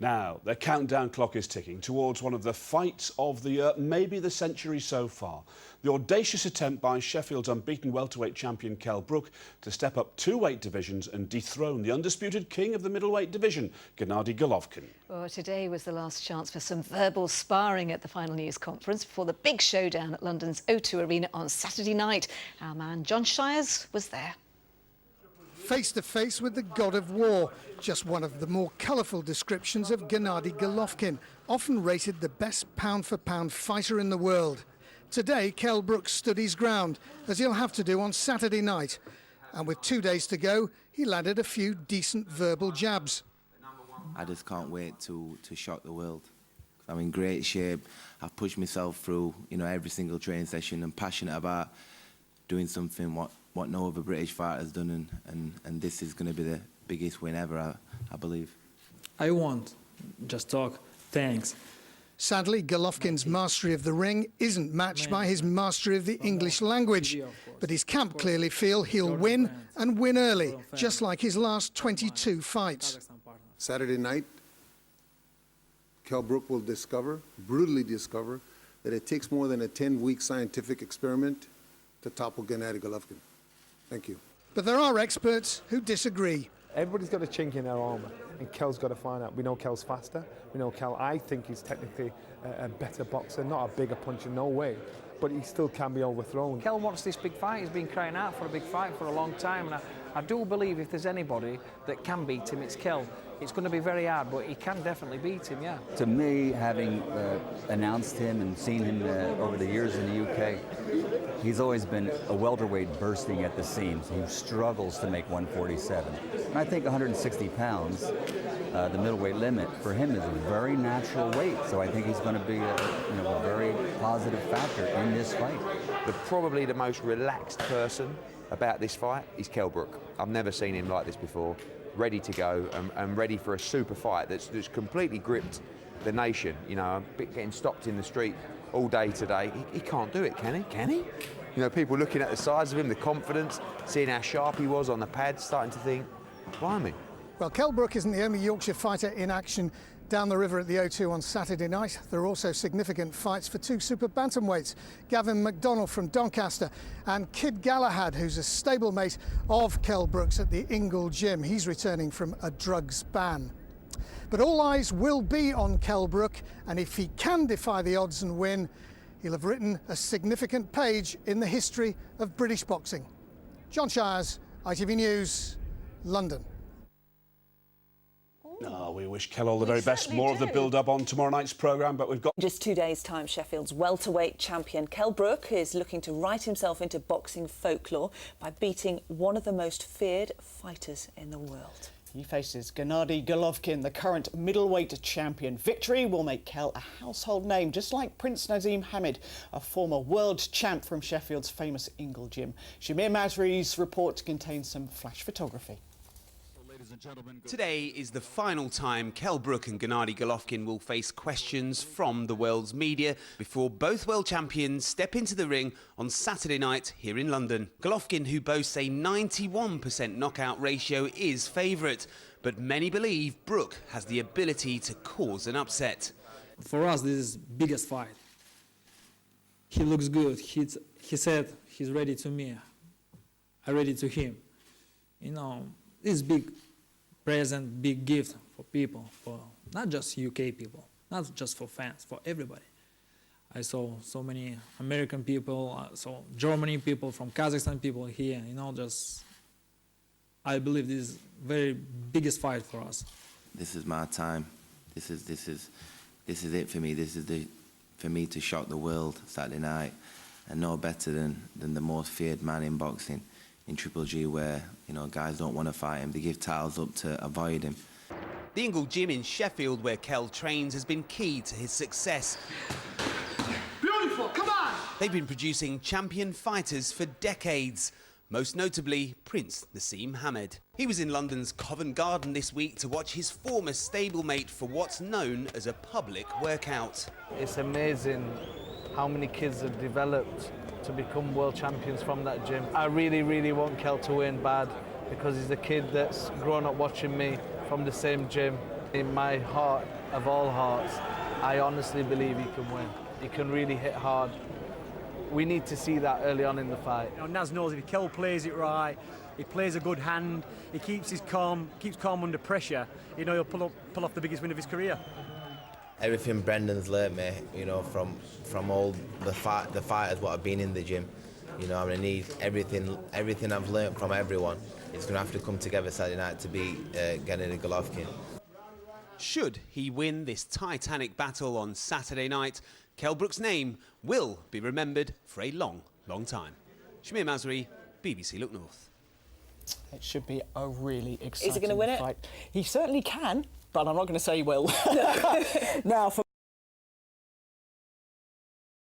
Now, the countdown clock is ticking towards one of the fights of the year, maybe the century so far. The audacious attempt by Sheffield's unbeaten welterweight champion Kell Brook to step up 2 weight divisions and dethrone the undisputed king of the middleweight division, Gennady Golovkin. Well, today was the last chance for some verbal sparring at the final news conference before the big showdown at London's O2 Arena on Saturday night. Our man John Shires was there. Face to face with the god of war, just one of the more colourful descriptions of Gennady Golovkin, often rated the best pound-for-pound fighter in the world. Today, Kell Brook stood his ground, as he'll have to do on Saturday night. And with 2 days to go, he landed a few decent verbal jabs. I just can't wait to shock the world. I'm in great shape. I've pushed myself through, every single training session. I'm passionate about doing something what no other British fighter has done, and this is going to be the biggest win ever, I believe. I won't just talk. Thanks. Sadly, Golovkin's mastery of the ring isn't matched by his mastery of the English language. But his camp clearly feel he'll win, and win early, just like his last 22 fights. Saturday night, Kell Brook will brutally discover, that it takes more than a 10-week scientific experiment to topple Gennady Golovkin. Thank you. But there are experts who disagree. Everybody's got a chink in their armour, and Kell's got to find out. We know Kell's faster. We know Kell, I think he's technically a better boxer, not a bigger puncher, no way. But he still can be overthrown. Kell wants this big fight. He's been crying out for a big fight for a long time. And I do believe if there's anybody that can beat him, it's Kell. It's going to be very hard, but he can definitely beat him, yeah. To me, having announced him and seen him over the years in the UK, he's always been a welterweight bursting at the seams. He struggles to make 147. And I think 160 pounds, the middleweight limit, for him is a very natural weight. So I think he's going to be a very positive factor in this fight. Probably the most relaxed person about this fight is Kell Brook. I've never seen him like this before. Ready to go and ready for a super fight that's completely gripped the nation. Getting stopped in the street all day today. He can't do it, can he? Can he? People looking at the size of him, the confidence, seeing how sharp he was on the pad, starting to think, blimey. Well, Kell Brook isn't the only Yorkshire fighter in action down the river at the O2 on Saturday night. There are also significant fights for 2 super bantamweights. Gavin McDonnell from Doncaster and Kid Galahad, who's a stablemate of Kell Brook's at the Ingle gym. He's returning from a drugs ban. But all eyes will be on Kell Brook, and if he can defy the odds and win, he'll have written a significant page in the history of British boxing. John Shires, ITV News, London. We wish Kell all the very best. More of the build-up on tomorrow night's programme, but we've got... Just 2 days' time, Sheffield's welterweight champion Kell Brook is looking to write himself into boxing folklore by beating one of the most feared fighters in the world. He faces Gennady Golovkin, the current middleweight champion. Victory will make Kell a household name, just like Prince Naseem Hamid, a former world champ from Sheffield's famous Ingle gym. Shamir Masri's report contains some flash photography. Today is the final time Kell Brook and Gennady Golovkin will face questions from the world's media before both world champions step into the ring on Saturday night here in London. Golovkin, who boasts a 91% knockout ratio, is favourite, but many believe Brook has the ability to cause an upset. For us, this is biggest fight. He looks good. He said he's ready to me. I'm ready to him. This big present, big gift for people, for not just UK people, not just for fans, for everybody. I saw so many American people, I saw Germany people, from Kazakhstan people here, I believe this is very biggest fight for us. This is my time. This is it for me. This is for me to shock the world Saturday night, and no better than the most feared man in boxing. In Triple G, where guys don't want to fight him, they give titles up to avoid him. The Ingle gym in Sheffield, where Kell trains, has been key to his success. Beautiful, come on! They've been producing champion fighters for decades, most notably Prince Naseem Hamid. He was in London's Covent Garden this week to watch his former stablemate for what's known as a public workout. It's amazing how many kids have developed to become world champions from that gym. I really, really want Kell to win bad, because he's a kid that's grown up watching me from the same gym. In my heart of all hearts, I honestly believe he can win. He can really hit hard. We need to see that early on in the fight. You know, Naz knows if Kell plays it right, he plays a good hand, he keeps calm under pressure, you know, he'll pull off the biggest win of his career. Everything Brendan's learnt me, you know, from all the fighters what have been in the gym. You know, I'm going to need everything I've learnt from everyone. It's going to have to come together Saturday night to beat Gennady Golovkin. Should he win this titanic battle on Saturday night, Kell Brook's name will be remembered for a long, long time. Shamir Masri, BBC Look North. It should be a really exciting Is he going to win fight. it? He certainly can, but I'm not going to say he will. Now, for